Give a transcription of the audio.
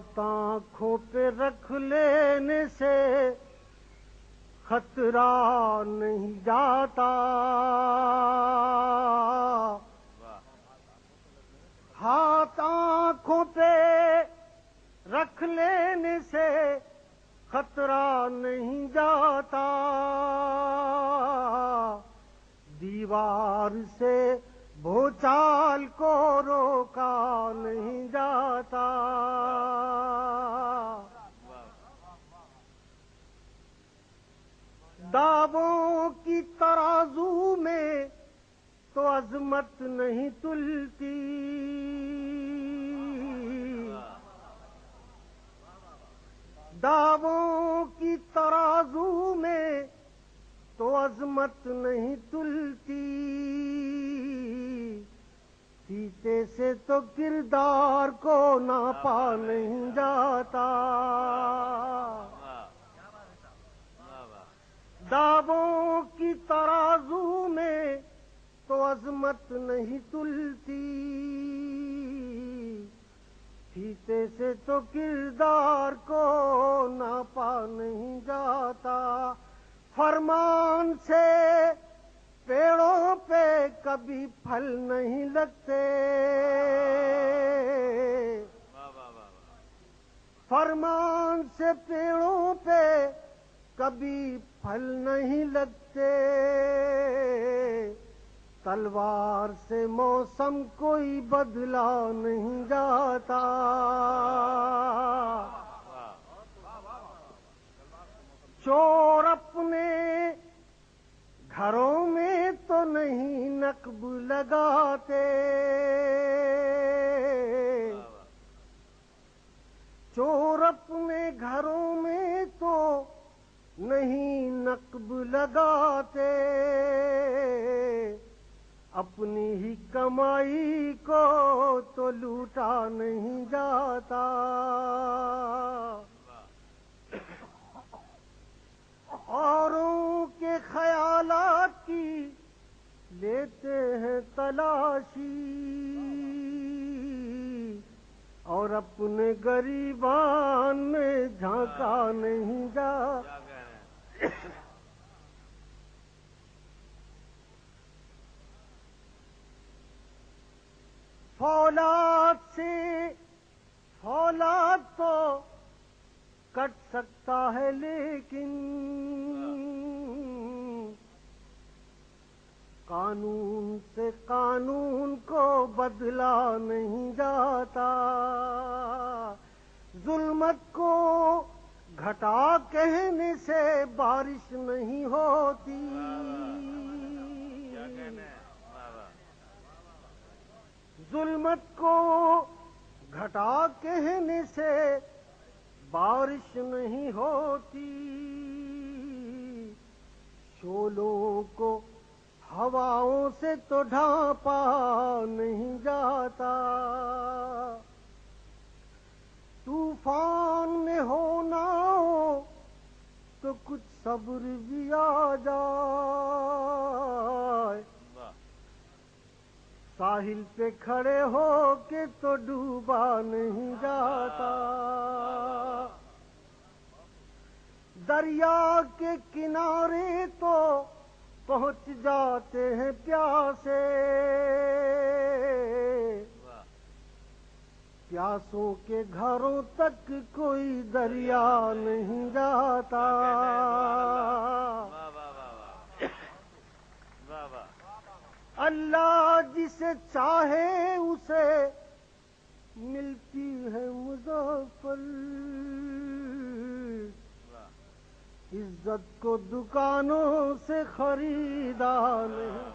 ہاتھ آنکھوں پہ رکھ لینے سے خطرہ نہیں جاتا، ہاتھ آنکھوں پہ رکھ لینے سے خطرہ نہیں جاتا، دیوار سے بھوچال کو روکا نہیں جاتا، دعووں کی ترازو میں تو عظمت نہیں تلتی، دعووں کی ترازو میں تو عظمت نہیں تلتی، سیتے سے تو کردار کو ناپا نہیں جاتا، دعووں کی ترازو میں تو عظمت نہیں تلتی، سیتے سے تو کردار کو ناپا نہیں جاتا، فرمان سے پیڑوں پہ کبھی پھل نہیں لگتے، فرمان سے پیڑوں پہ کبھی پھل نہیں لگتے، تلوار سے موسم کوئی بدلا نہیں جاتا، چور اپنے گھروں میں تو نہیں نقب لگاتے، چور اپنے گھروں میں تو نہیں نقب لگاتے، اپنی ہی کمائی کو تو لوٹا نہیں جاتا، اوروں کے خیالات کی لیتے ہیں تلاشی، اور اپنے گریبان میں جھانکا نہیں جاتا، فولاد سے فولاد تو کٹ سکتا ہے لیکن قانون سے قانون کو بدلا نہیں جاتا، ظلمت کو گھٹا کہنے سے بارش نہیں ہوتی، ظلمت کو گھٹا کہنے سے بارش نہیں ہوتی، شعلوں کو ہواؤں سے تو ڈھانپا نہیں جاتا، طوفان میں ہونا ہو تو کچھ صبر بھی آ جائے، ساحل پہ کھڑے ہو کے تو ڈوبا نہیں جاتا، دریا کے کنارے تو پہنچ جاتے ہیں پیاسے، پیاسوں کے گھروں تک کوئی دریا نہیں جاتا، اللہ جسے چاہے اسے ملتی ہے مظفر، عزت کو دکانوں سے خریدا نہیں۔